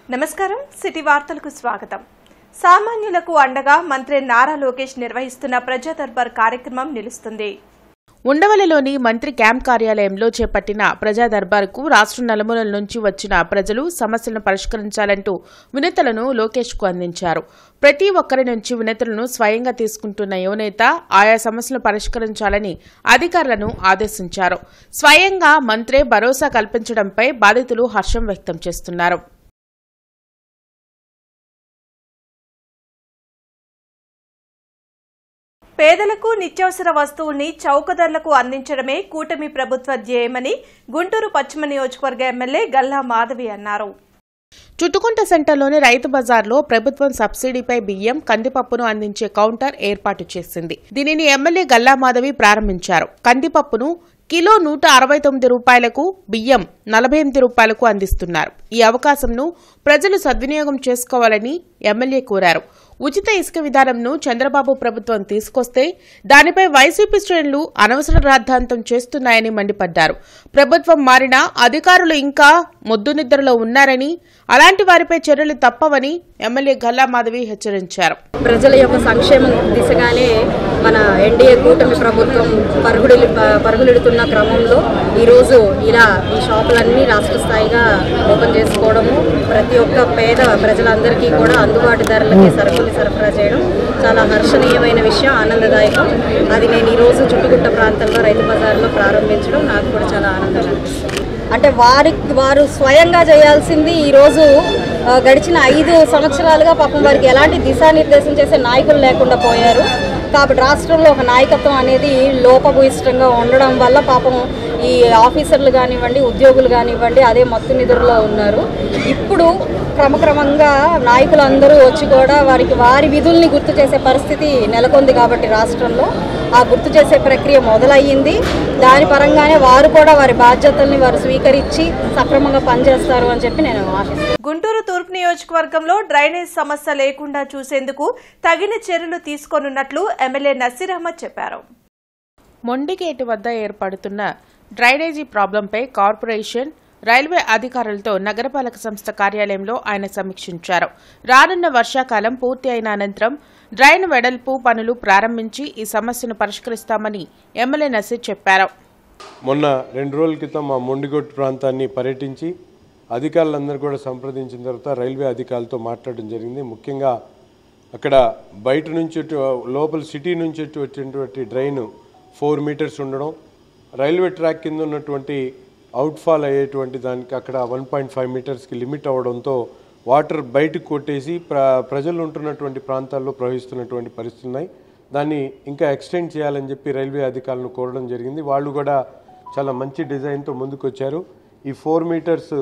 నమస్కారం సిటీ వార్తలకు స్వాగతం. సామాన్యులకు అండగా మంత్రి నారా లోకేష్ నిర్వహిస్తున్న ప్రజా దర్బార్ కార్యక్రమం నిలుస్తుంది. ఉండవల్లిలోని మంత్రి క్యాంప్ కార్యాలయంలో చేపట్టిన ప్రజా దర్బార్కు రాష్ట్ర నలుమూలల నుంచి వచ్చిన ప్రజలు సమస్యలను పరిష్కరించాలంటూ వినతులను లోకేష్కు అందించారు. ప్రతి ఒక్కరి నుంచి వినతులను స్వయంగా తీసుకుంటున్న యువనేత ఆయా సమస్యలను పరిష్కరించాలని అధికారులను ఆదేశించారు. స్వయంగా మంత్రే భరోసా కల్పించడంపై బాధితులు హర్షం వ్యక్తం చేస్తున్నారు. పేదలకు నిత్యావసర వస్తువుల్ని చౌక ధరలకు అందించడమే కూటమి ప్రభుత్వ ధ్యేయమని గుంటూరు పశ్చిమ నియోజకవర్గ ఎమ్మెల్యే గల్లా మాధవి అన్నారు. చుట్టుకుంట సెంటర్లోని రైతు బజార్లో ప్రభుత్వం సబ్సిడీపై బియ్యం, కందిపప్పును అందించే కౌంటర్ ఏర్పాటు చేసింది. దీనిని ఎమ్మెల్యే గల్లా మాధవి ప్రారంభించారు. కందిపప్పును కిలో 169 రూపాయలకు, బియ్యం 48 రూపాయలకు అందిస్తున్నారు. ఈ అవకాశంను ప్రజలు సద్వినియోగం చేసుకోవాలని ఎమ్మెల్యే కోరారు. ఉచిత ఇసుక విధానంను చంద్రబాబు ప్రభుత్వం తీసుకొస్తే దానిపై వైసీపీ శ్రేణులు అనవసర రాద్ధాంతం చేస్తున్నాయని మండిపడ్డారు. ప్రభుత్వం మారినా అధికారులు ఇంకా మొద్దు నిద్రలో ఉన్నారని, అలాంటి వారిపై చర్యలు తప్పవని ఎమ్మెల్యే గల్లా మాధవి హెచ్చరించారు. ప్రజల యొక్క సంక్షేమం దిశగానే మన ఎన్డీఏ కూటమి ప్రభుత్వం పరుగులెడుతున్న క్రమంలో ఈరోజు ఇలా ఈ షాపులన్నీ రాష్ట్ర స్థాయిగా ఓపెన్ చేసుకోవడము, ప్రతి ఒక్క పేద ప్రజలందరికీ కూడా అందుబాటు ధరలకి సరుకులు సరఫరా చేయడం చాలా హర్షణీయమైన విషయం, ఆనందదాయకం. అది నేను ఈరోజు చుట్టుగుట్ట ప్రాంతంలో రైతు బజార్లో ప్రారంభించడం నాకు కూడా చాలా ఆనందంగా అనిపిస్తుంది. అంటే వారు స్వయంగా చేయాల్సింది ఈరోజు గడిచిన 5 సంవత్సరాలుగా పాపం వారికి ఎలాంటి దిశానిర్దేశం చేసే నాయకులు లేకుండా పోయారు. కాబట్టి రాష్ట్రంలో ఒక నాయకత్వం అనేది లోపభూయిష్టంగా ఉండడం వల్ల పాపం ఈ ఆఫీసర్లు కానివ్వండి, ఉద్యోగులు కానివ్వండి అదే మత్తు నిధుల్లో ఉన్నారు. ఇప్పుడు క్రమక్రమంగా నాయకులందరూ వచ్చి కూడా వారి విధుల్ని గుర్తు చేసే పరిస్థితి నెలకొంది. కాబట్టి రాష్ట్రంలో ఆ గుర్తు చేసే ప్రక్రియ మొదలయ్యింది. దాని పరంగానే వారు కూడా వారి బాధ్యతల్ని వారు స్వీకరించి సక్రమంగా పనిచేస్తారు అని చెప్పి నేను ఆశిస్తున్నాను. గుంటూరు తూర్పు నియోజకవర్గంలో డ్రైనేజ్ సమస్య లేకుండా చూసేందుకు తగిన చర్యలు తీసుకోనున్నట్లు ఎమ్మెల్యే నసీర్ అహ్మద్ చెప్పారు. మొండిగేటు వద్ద ఏర్పడుతున్న డ్రైనేజీ ప్రాబ్లంపై కార్పొరేషన్, రైల్వే అధికారులతో నగరపాలక సంస్థ కార్యాలయంలో ఆయన సమీక్షించారు. రానున్న వర్షాకాలం పూర్తి అయిన అనంతరం డ్రైన్ వెడల్పు పనులు ప్రారంభించి ఈ సమస్యను పరిష్కరిస్తామని ఎమ్మెల్యే నసీర్ చెప్పారు. మొన్న 2 రోజుల క్రితం మా మొండిగోటు ప్రాంతాన్ని పర్యటించి అధికారులందరూ కూడా సంప్రదించిన తర్వాత రైల్వే అధికారులతో మాట్లాడడం జరిగింది. ముఖ్యంగా అక్కడ బయట నుంచి లోపల సిటీ నుంచి వచ్చేటువంటి డ్రైన్ 4 మీటర్స్ ఉండడం, రైల్వే ట్రాక్ కింద ఉన్నటువంటి అవుట్ఫాల్ అయ్యేటువంటి దానికి అక్కడ 1.5 మీటర్స్కి లిమిట్ అవ్వడంతో వాటర్ బయటకు కొట్టేసి ప్రజలు ఉంటున్నటువంటి ప్రాంతాల్లో ప్రవహిస్తున్నటువంటి పరిస్థితులు ఉన్నాయి. దాన్ని ఇంకా ఎక్స్టెండ్ చేయాలని చెప్పి రైల్వే అధికారులను కోరడం జరిగింది. వాళ్ళు కూడా చాలా మంచి డిజైన్తో ముందుకు వచ్చారు. ఈ 4 మీటర్స్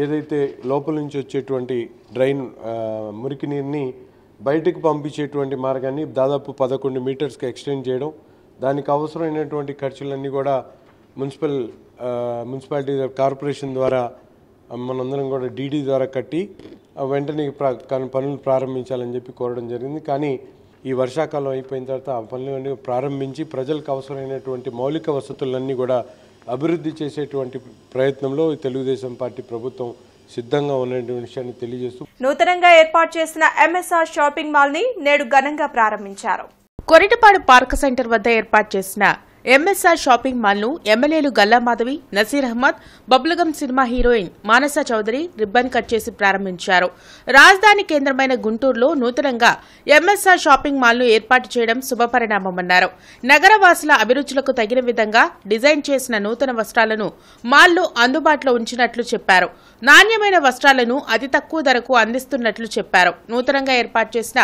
ఏదైతే లోపల నుంచి వచ్చేటువంటి డ్రైన్ మురికి నీరుని బయటకు పంపించేటువంటి మార్గాన్ని దాదాపు 11 మీటర్స్కి ఎక్స్టెండ్ చేయడం, దానికి అవసరమైనటువంటి ఖర్చులన్నీ కూడా మున్సిపాలిటీ కార్పొరేషన్ ద్వారా మనందరం కూడా డీడీ ద్వారా కట్టి వెంటనే పనులు ప్రారంభించాలని చెప్పి కోరడం జరిగింది. కానీ ఈ వర్షాకాలం అయిపోయిన తర్వాత ఆ పనులన్నీ ప్రారంభించి ప్రజలకు అవసరమైనటువంటి మౌలిక వసతులన్నీ కూడా అభివృద్ధి చేసేటువంటి ప్రయత్నంలో తెలుగుదేశం పార్టీ ప్రభుత్వం సిద్ధంగా ఉన్నటువంటి విషయాన్ని తెలియజేస్తూ నూతనంగా ఏర్పాటు చేసిన ఎంఎస్ఆర్ షాపింగ్ మాల్ ని నేడు ఘనంగా ప్రారంభించారు. కొరిటపాడు పార్క్ సెంటర్ వద్ద ఏర్పాటు చేసిన ఎంఎస్ఆర్ షాపింగ్ మాల్ ను ఎమ్మెల్యేలు గల్లా మాధవి, నసీర్ అహ్మద్, బబ్లుగం సినిమా హీరోయిన్ మానస చౌదరి రిబ్బన్ కట్ చేసి ప్రారంభించారు. రాజధాని కేంద్రమైన గుంటూరులో నూతనంగా ఎంఎస్ఆర్ షాపింగ్ మాల్ ను ఏర్పాటు చేయడం శుభపరిణామమన్నారు. నగరవాసుల అభిరుచులకు తగిన విధంగా డిజైన్ చేసిన నూతన వస్త్రాలను మాల్లో అందుబాటులో ఉంచినట్లు చెప్పారు. నాణ్యమైన వస్త్రాలను అతి తక్కువ ధరకు అందిస్తున్నట్లు చెప్పారు. నూతనంగా ఏర్పాటు చేసిన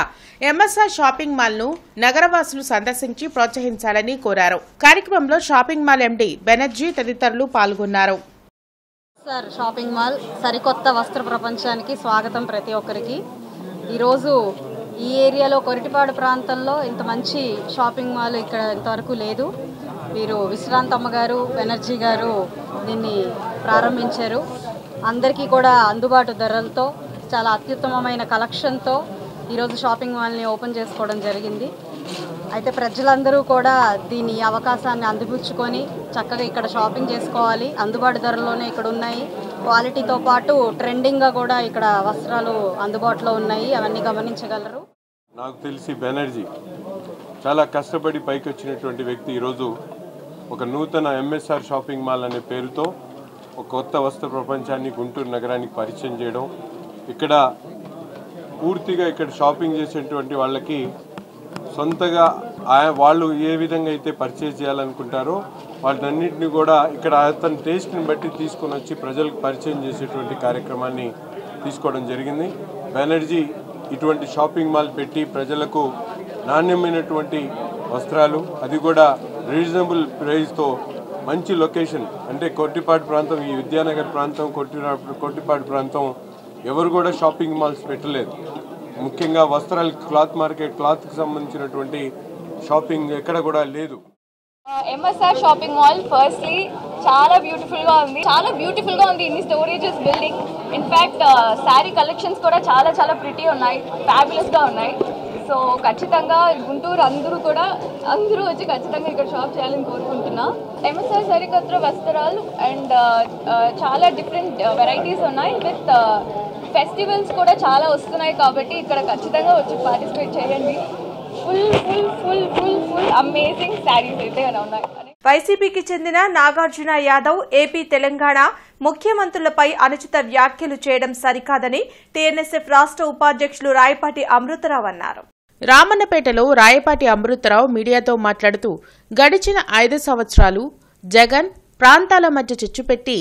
ఎంఎస్ఆర్ షాపింగ్ మాల్ ను నగరవాసులు సందర్శించి ప్రోత్సహించాలని కోరారు. కార్యక్రమంలో షాపింగ్ మాల్ ఎండీ బెనర్జీ తదితరులు పాల్గొన్నారు. షాపింగ్ మాల్ సరికొత్త వస్త్ర ప్రపంచానికి స్వాగతం ప్రతి ఒక్కరికి. ఈరోజు ఈ ఏరియాలో కొరిటిపాడు ప్రాంతంలో ఇంత మంచి షాపింగ్ మాల్ ఇక్కడ ఇంతవరకు లేదు. వీరు విశ్రాంతమ్మ గారు, బెనర్జీ గారు దీన్ని ప్రారంభించారు. అందరికీ కూడా అందుబాటు ధరలతో చాలా అత్యుత్తమమైన కలెక్షన్తో ఈరోజు షాపింగ్ మాల్ని ఓపెన్ చేసుకోవడం జరిగింది. అయితే ప్రజలందరూ కూడా దీని అవకాశాన్ని అందిపుచ్చుకొని చక్కగా ఇక్కడ షాపింగ్ చేసుకోవాలి. అందుబాటు ధరలోనే ఇక్కడ ఉన్నాయి. క్వాలిటీతో పాటు ట్రెండింగ్గా కూడా ఇక్కడ వస్త్రాలు అందుబాటులో ఉన్నాయి. అవన్నీ గమనించగలరు. నాకు తెలిసి బెనర్జీ చాలా కష్టపడి పైకి వచ్చినటువంటి వ్యక్తి ఈరోజు ఒక నూతన ఎంఎస్ఆర్ షాపింగ్ మాల్ అనే పేరుతో ఒక కొత్త వస్త్ర ప్రపంచాన్ని గుంటూరు నగరానికి పరిచయం చేయడం, ఇక్కడ పూర్తిగా ఇక్కడ షాపింగ్ చేసేటువంటి వాళ్ళకి సొంతగా వాళ్ళు ఏ విధంగా అయితే పర్చేజ్ చేయాలనుకుంటారో వాటన్నింటినీ కూడా ఇక్కడ అతని టేస్ట్ని బట్టి తీసుకొని వచ్చి ప్రజలకు పరిచయం చేసేటువంటి కార్యక్రమాన్ని తీసుకోవడం జరిగింది. బెనర్జీ ఇటువంటి షాపింగ్ మాల్ పెట్టి ప్రజలకు నాణ్యమైనటువంటి వస్త్రాలు, అది కూడా రీజనబుల్ ప్రైస్తో మంచి లొకేషన్ అంటే కొట్టిపాటి ప్రాంతం, ఈ విద్యానగర్ ప్రాంతం, కొట్టిపాటి ప్రాంతం ఎవరు కూడా షాపింగ్ మాల్స్ పెట్టలేదు. ముఖ్యంగా వస్త్రాలు క్లాత్ మార్కెట్, క్లాత్కి సంబంధించినటువంటి షాపింగ్ ఎక్కడ కూడా లేదు. ఎంఎస్ఆర్ షాపింగ్ మాల్ ఫస్ట్లీ చాలా బ్యూటిఫుల్గా ఉంది. ఇన్ని storages building, in fact sari collections కూడా చాలా చాలా ప్రిటీ ఉన్నాయి, ఫ్యాబులస్గా ఉన్నాయి. సో ఖచ్చితంగా గుంటూరు అందరూ వచ్చి ఖచ్చితంగా ఇక్కడ షాప్ చేయాలని కోరుకుంటున్నా. ఎంఎస్ఆర్ సరికొత్త వస్త్రాలు అండ్ చాలా డిఫరెంట్ వెరైటీస్ ఉన్నాయి. విత్ ఫెస్టివల్స్ కూడా చాలా వస్తున్నాయి కాబట్టి ఇక్కడ ఖచ్చితంగా వచ్చి పార్టిసిపేట్ చేయండి. ఫుల్ అమేజింగ్ శారీస్ అయితే ఉన్నాయి. వైసీపీకి చెందిన నాగార్జున యాదవ్ ఏపీ, తెలంగాణ ముఖ్యమంత్రులపై అనుచిత వ్యాఖ్యలు చేయడం సరికాదని టీఎన్ఎస్ఎఫ్ రాష్ట్ర ఉపాధ్యక్షులు రాయపాటి అమృతరావు అన్నారు. రామన్నపేటలో రాయపాటి అమృతరావు మీడియాతో మాట్లాడుతూ గడిచిన 5 సంవత్సరాలు జగన్ ప్రాంతాల మధ్య చిచ్చుపెట్టి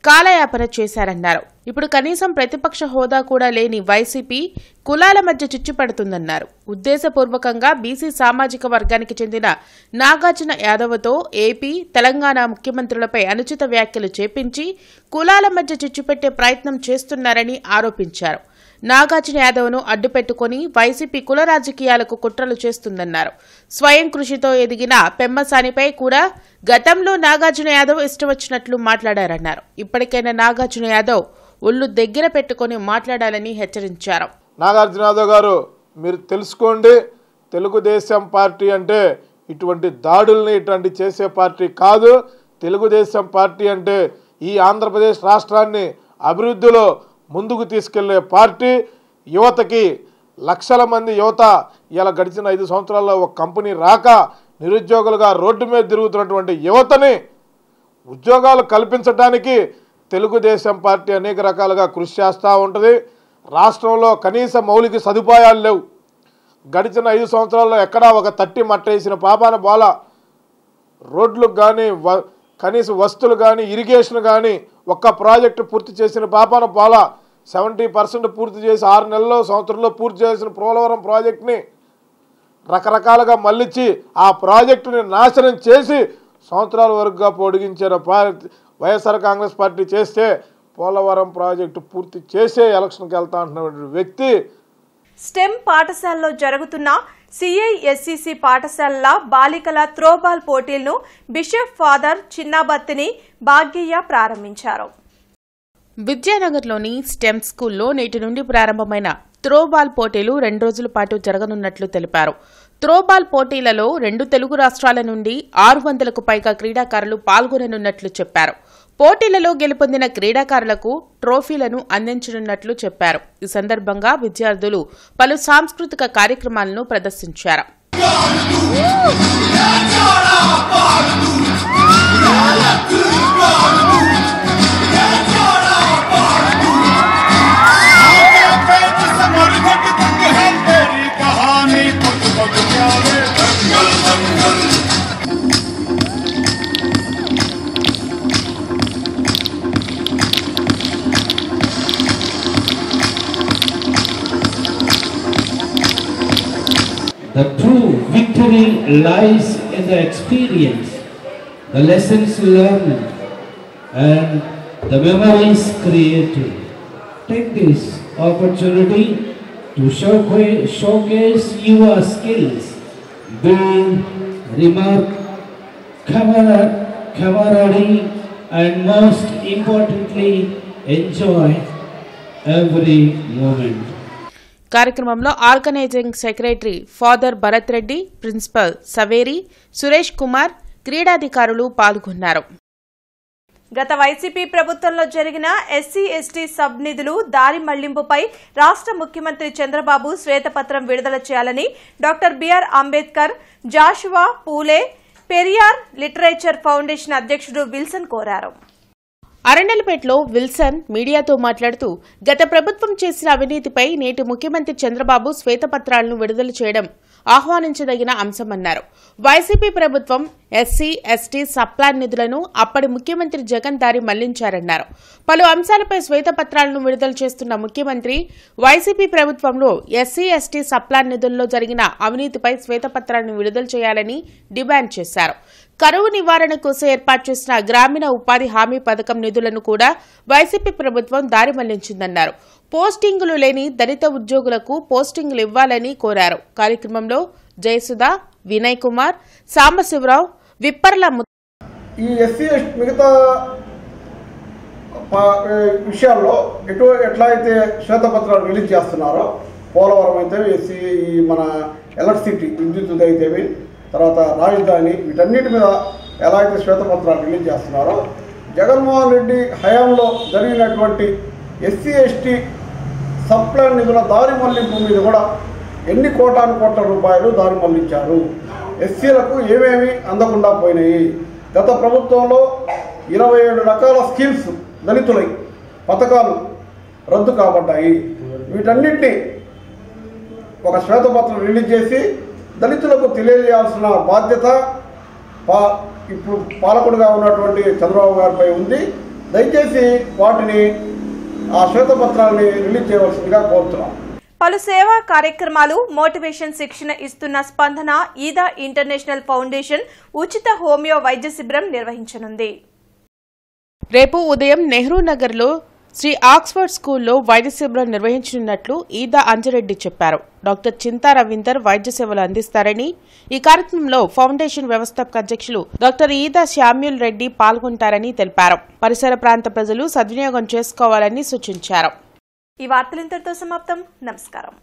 కాలయాపన చేశారన్నారు. ఇప్పుడు కనీసం ప్రతిపక్ష హోదా కూడా లేని వైసీపీ కులాల మధ్య చిచ్చుపడుతుందన్నారు. ఉద్దేశపూర్వకంగా బీసీ సామాజిక వర్గానికి చెందిన నాగార్జున యాదవ్తో ఏపీ, తెలంగాణ ముఖ్యమంత్రులపై అనుచిత వ్యాఖ్యలు చేపించి కులాల మధ్య చిచ్చుపెట్టే ప్రయత్నం చేస్తున్నారని ఆరోపించారు. నాగార్జున యాదవ్ను అడ్డుపెట్టుకుని వైసీపీ కుల రాజకీయాలకు కుట్రలు చేస్తుందన్నారు. స్వయం కృషితో ఎదిగిన పెమ్మసానిపై కూడా గతంలో నాగార్జున యాదవ్ ఇష్టం వచ్చినట్లు మాట్లాడారన్నారు. ఇప్పటికైనా నాగార్జున యాదవ్ ఒళ్ళు దగ్గర పెట్టుకుని మాట్లాడాలని హెచ్చరించారు. నాగార్జున యాదవ్ గారు, మీరు తెలుసుకోండి, తెలుగుదేశం పార్టీ అంటే ఇటువంటి దాడుల్ని ఇటువంటి చేసే పార్టీ కాదు. తెలుగుదేశం పార్టీ అంటే ఈ ఆంధ్రప్రదేశ్ రాష్ట్రాన్ని అభివృద్ధిలో ముందుకు తీసుకెళ్లే పార్టీ. యువతకి లక్షల మంది యువత ఇలా గడిచిన 5 సంవత్సరాల్లో ఒక కంపెనీ రాక నిరుద్యోగులుగా రోడ్డు మీద తిరుగుతున్నటువంటి యువతని ఉద్యోగాలు కల్పించడానికి తెలుగుదేశం పార్టీ అనేక రకాలుగా కృషి చేస్తూ ఉంటుంది. రాష్ట్రంలో కనీస మౌలిక సదుపాయాలు లేవు. గడిచిన 5 సంవత్సరాల్లో ఎక్కడా ఒక తట్టి మట్టేసిన పాపాన బోల. రోడ్లకు కానీ కనీస వస్తువులు కానీ ఇరిగేషన్ కానీ ఒక్క ప్రాజెక్టు పూర్తి చేసిన పాపాన పోల. 70% పూర్తి చేసి 6 నెలల్లో సంవత్సరంలో పూర్తి చేసిన పోలవరం ప్రాజెక్టుని రకరకాలుగా మళ్ళించి ఆ ప్రాజెక్టుని నాశనం చేసి సంవత్సరాల వరకుగా పొడిగించిన వైఎస్ఆర్ కాంగ్రెస్ పార్టీ చేస్తే పోలవరం ప్రాజెక్టు పూర్తి చేసే ఎలక్షన్కి వెళ్తా అంటున్నటువంటి వ్యక్తి. స్టెమ్ పాఠశాలలో జరుగుతున్న సిఐఎస్సిసి పాఠశాలల బాలికల త్రోబాల్ పోటీలను బిషప్ ఫాదర్ చిన్నాబత్తిని భాగ్యయ్య ప్రారంభించారు. విద్యానగర్లోని స్టెమ్ స్కూల్లో నేటి నుండి ప్రారంభమైన త్రోబాల్ పోటీలు 2 రోజుల పాటు జరగనున్నట్లు తెలిపారు. త్రోబాల్ పోటీలలో 2 తెలుగు రాష్ట్రాల నుండి 600కు పైగా క్రీడాకారులు పాల్గొననున్నట్లు చెప్పారు. పోటీలలో గెలుపొందిన క్రీడాకారులకు ట్రోఫీలను అందించనున్నట్లు చెప్పారు. ఈ సందర్భంగా విద్యార్థులు పలు సాంస్కృతిక కార్యక్రమాలను ప్రదర్శించారు. The true victory lies in the experience, the lessons learned, and the memories created. Take this opportunity to showcase your skills, build remark, camaraderie, and most importantly, enjoy every moment. కార్యక్రమంలో organising secretary father Bharat Reddy, principal Saveri, Suresh Kumar, క్రీడాధికారులు పాల్గొన్నారు. గత YCP ప్రభుత్వంలో జరిగిన SC ST sub నిధులు దారి మళ్లింపుపై రాష్ట్ర ముఖ్యమంత్రి చంద్రబాబు శ్వేతపత్రం విడుదల చేయాలని డాక్టర్ బిఆర్ అంబేద్కర్, జాషువా పూలే పెరియార్ లిటరేచర్ ఫౌండేషన్ అధ్యక్షుడు విల్సన్ కోరారు. అరండల్పేటలో విల్సన్ మీడియాతో మాట్లాడుతూ గత ప్రభుత్వం చేసిన అవినీతిపై నేటి ముఖ్యమంత్రి చంద్రబాబు శ్వేతపత్రాలను విడుదల చేయడం ఆహ్వానించదగిన అంశమన్నారు. వైసీపీ ప్రభుత్వం ఎస్సీ ఎస్టీ సప్లాన్ నిధులను అప్పటి ముఖ్యమంత్రి జగన్ దారి మళ్లించారన్నారు. పలు అంశాలపై శ్వేతపత్రాలను విడుదల చేస్తున్న ముఖ్యమంత్రి వైసీపీ ప్రభుత్వంలో ఎస్సీ ఎస్టీ సప్లాన్ నిధుల్లో జరిగిన అవినీతిపై శ్వేతపత్రాలను విడుదల చేయాలని డిమాండ్ చేశారు. కరువు నివారణ కోసం ఏర్పాటు చేసిన గ్రామీణ ఉపాధి హామీ పథకం నిధులను కూడా వైసీపీ ప్రభుత్వం దారి మళ్లించిందన్నారు. పోస్టింగులు లేని దళిత ఉద్యోగులకు పోస్టింగులు ఇవ్వాలని కోరారు. కార్యక్రమంలో జయసుధ, వినయ్ కుమార్, సాంబశివరావు, విప్పర్ల ఈ ఎస్సీ మిగతా విషయాల్లో ఎట్లా అయితే శ్వేతపత్రాలు రిలీజ్ చేస్తున్నారో, పోలవరం అయితే ఎస్సీ మన ఎలక్ట్రిసిటీ విద్యుత్ అయితేవి, తర్వాత రాజధాని, వీటన్నిటి మీద ఎలా అయితే శ్వేతపత్రాలు రిలీజ్ చేస్తున్నారో, జగన్మోహన్ రెడ్డి హయాంలో జరిగినటువంటి ఎస్సీ ఎస్టీ సప్లాన్ నిధుల దారి మళ్లింపు మీద కూడా ఎన్ని కోట్ల రూపాయలు దారి మళ్లించారు, ఎస్సీలకు ఏమేమి అందకుండా పోయినాయి, గత ప్రభుత్వంలో 27 రకాల స్కీమ్స్ దళితులై పథకాలు రద్దు కాబడ్డాయి. వీటన్నిటినీ ఒక శ్వేతపత్రం రిలీజ్ చేసి దళితులకు తెలియజేయాల్సిన బాధ్యత ఇప్పుడు పాలకుడుగా ఉన్నటువంటి చంద్రబాబు గారిపై ఉంది. దయచేసి వాటిని ఆ శ్వేతపత్రాన్ని రిలీజ్ చేయవలసిందిగా కోరుతున్నాం. పలు సేవా కార్యక్రమాలు, మోటివేషన్ శిక్షణ ఇస్తున్న స్పందన ఈదా ఇంటర్నేషనల్ ఫౌండేషన్ ఉచిత హోమియో వైద్య శిబిరం నిర్వహించనుంది. రేపు ఉదయం నెహ్రూ నగర్లో శ్రీ ఆక్స్ఫర్డ్ స్కూల్లో వైద్య శిబిరం నిర్వహించనున్నట్లు ఈదా అంజిరెడ్డి చెప్పారు. డాక్టర్ చింతా రవీందర్ వైద్య సేవలు అందిస్తారని, ఈ కార్యక్రమంలో ఫౌండేషన్ వ్యవస్థాపక అధ్యక్షులు డాక్టర్ ఈదా శామ్యూల్ రెడ్డి పాల్గొంటారని తెలిపారు. పరిసర ప్రాంత ప్రజలు సద్వినియోగం చేసుకోవాలని సూచించారు. ఈ వార్తలు ఇంతటితో సమాప్తం. నమస్కారం.